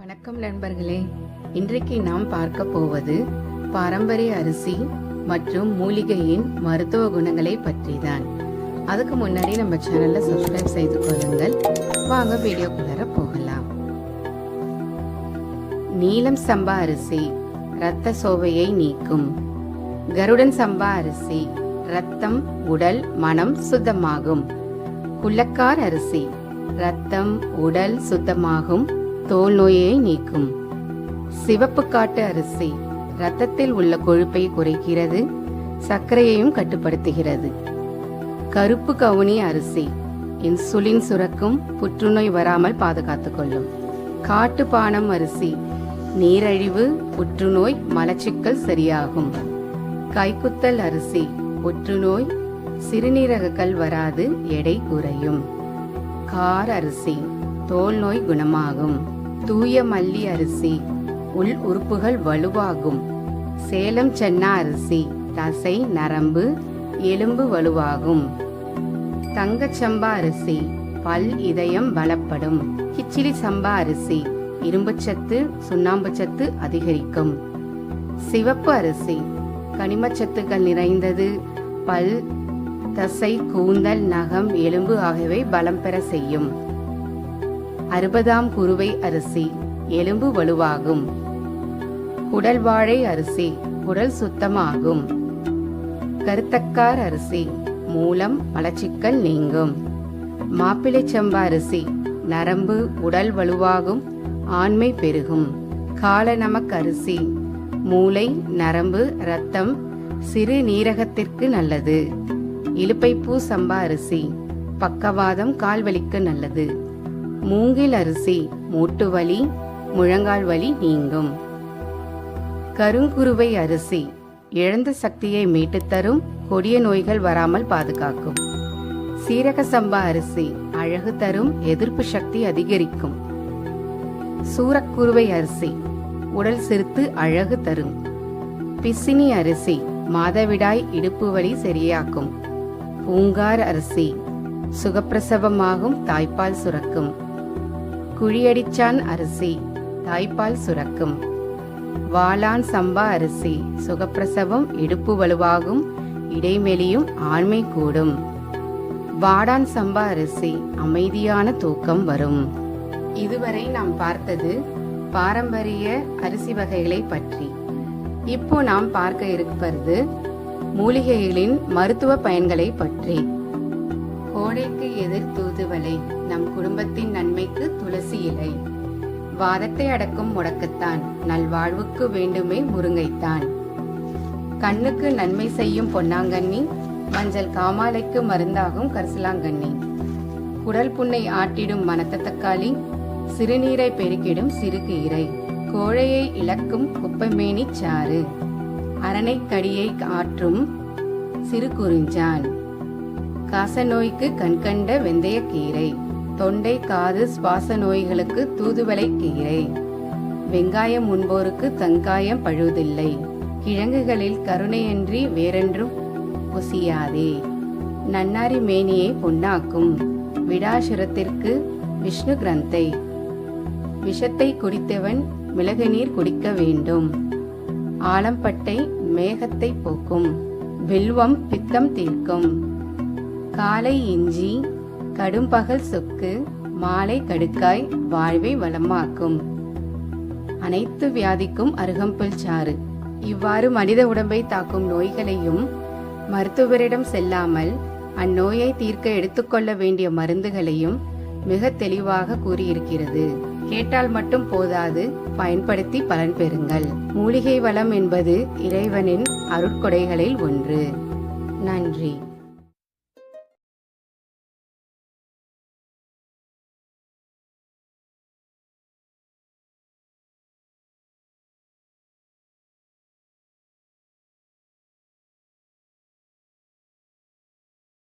வணக்கம் நண்பர்களே, இன்றைக்கு நாம் பார்க்க போவது பாரம்பரிய அரிசி மற்றும் மூலிகையின் மருத்துவ குணங்களை பற்றி தான். அதுக்கு முன்னாடி நம்ம சேனலை சப்ஸ்கிரைப் செய்து கொள்ளுங்கள். வாங்க வீடியோக்குள்ளார போகலாம். நீலம் சம்பா அரிசி இரத்த சோகையை நீக்கும். கருடன் சம்பா அரிசி இரத்தம், உடல், மனம் சுத்தமாகும். குள்ளக்கார் அரிசி இரத்தம், உடல் சுத்தமாகும், தோல் நோயை நீக்கும். சிவப்பு காட்டு அரிசி இரத்தத்தில் உள்ள கொழுப்பை குறைக்கிறது, சர்க்கரையையும் கட்டுப்படுத்துகிறது. கருப்பு கவுனி அரிசி இன்சுலின் சுரக்கும், புற்றுநோய் வராமல் பாதுகாத்துக் கொள்ளும். காட்டுப்பானம் அரிசி நீரழிவு, புற்றுநோய், மலச்சிக்கல் சரியாகும். கைக்குத்தல் அரிசி புற்றுநோய், சிறுநீரக கல் வராது, எடை குறையும். கார் அரிசி தோல் நோய் குணமாகும். தூய மல்லி அரிசி உள் உறுப்புகள் வலுவாகும். சேலம் சென்னா அரிசி தசை, நரம்பு, எலும்பு வலுவாகும். தங்கச்சம்பா அரிசி பல், இதயம் பலப்படும். கிச்சிலி சம்பா அரிசி இரும்புச்சத்து, சுண்ணாம்புச்சத்து அதிகரிக்கும். சிவப்பு அரிசி கனிமச்சத்துக்கள் நிறைந்தது, பல், தசை, கூந்தல், நகம், எலும்பு ஆகியவை பலம் பெற செய்யும். 60ஆம் குருவை அரிசி எலும்பு வலுவாகும். குடல் வாழை அரிசி குடல் சுத்தமாகும். கருத்தக்கார் அரிசி மூலம், மலச்சிக்கல் நீங்கும். மாப்பிள்ளை சம்பா அரிசி நரம்பு, உடல் வலுவாகும், ஆண்மை பெருகும். கால நமக் அரிசி மூளை, நரம்பு, இரத்தம், சிறு நீரகத்திற்கு நல்லது. இலுப்பைப்பூ சம்பா அரிசி பக்கவாதம், கால்வலிக்கு நல்லது. மூங்கில் அரிசி மூட்டு வலி, முழங்கால் வலி நீங்கும். கருங்குருவை அரிசி இழந்த சக்தியை மீட்டு தரும், கொடிய நோய்கள் வராமல் பாதுகாக்கும். சீரக சம்பா அரிசி அழகு தரும், எதிர்ப்பு சக்தி அதிகரிக்கும். சூரக்குருவை அரிசி உடல் சிறுத்து அழகு தரும். பிசினி அரிசி மாதவிடாய், இடுப்பு வலி சரியாக்கும். பூங்கார் அரிசி சுகப்பிரசவமாகும், தாய்ப்பால் சுரக்கும். குழியடிச்சான் அரிசி தாய்ப்பால் சுரக்கும். வாளான் சம்பா அரிசி சுகப்பிரசவம், இடுப்பு வலுவாகும், இடைமெலியும், ஆண்மை கூடும். வாடான் சம்பா அரிசி அமைதியான தூக்கம் வரும். இதுவரை நாம் பார்த்தது பாரம்பரிய அரிசி வகைகளை பற்றி. இப்போ நாம் பார்க்க இருப்பது மூலிகைகளின் மருத்துவ பயன்களை பற்றி. கோடைக்கு எதிர் தூதுவளை, நம் குடும்பத்தின் நன்மைக்கு துளசி இலை. வாதத்தை அடக்கும் முடக்கத்தான், நல்வாழ்வுக்கு வேண்டுமே முருங்கைத்தான். கண்ணுக்கு நன்மை செய்யும் பொன்னாங்கண்ணி, மஞ்சள் காமாலைக்கு மருந்தாகும் கரிசலாங்கண்ணி. குடல் புண்ணை ஆட்டிடும் மணத்த தக்காளி, சிறுநீரை பெருக்கிடும் சிறுகீரை. கோழையை இழக்கும் குப்பைமேனி சாறு. அரணைக்கடியை ஆற்றும் சிறு குறிஞ்சான். காசநோய்க்கு கண்கண்ட வெந்தயக்கீரை. தொண்டை, காது, சுவாச நோய்களுக்கு தூதுவளை கீரை. வெங்காயம் உண்போருக்கு தங்காயம் பழுவதில்லை. கிழங்குகளில் கருணையன்றி வேறென்றும் பொசியாதே. நன்னாரி மேனியை பொன்னாக்கும். விடாசுரத்திற்கு விஷ்ணு கிரந்தை. விஷத்தை குடித்தவன் மிளகு நீர் குடிக்க வேண்டும். ஆலம்பட்டை மேகத்தை போக்கும். வில்வம் பித்தம் தீர்க்கும். காலை இஞ்சி, கடும்பகல் சொக்கு, மாலை கடுக்காய் வாழ்வை வளமாக்கும். அனைத்து வியாதிக்கும் அருகம்புல் சாறு. இவ்வாறு மனித உடம்பை தாக்கும் நோய்களையும் மருத்துவரிடம் செல்லாமல் அந்நோயை தீர்க்க எடுத்துக்கொள்ள வேண்டிய மருந்துகளையும் மிக தெளிவாக கூறியிருக்கிறது. கேட்டால் மட்டும் போதாது, பயன்படுத்தி பலன் பெறுங்கள். மூலிகை வளம் என்பது இறைவனின் அருட்கொடைகளில் ஒன்று. நன்றி.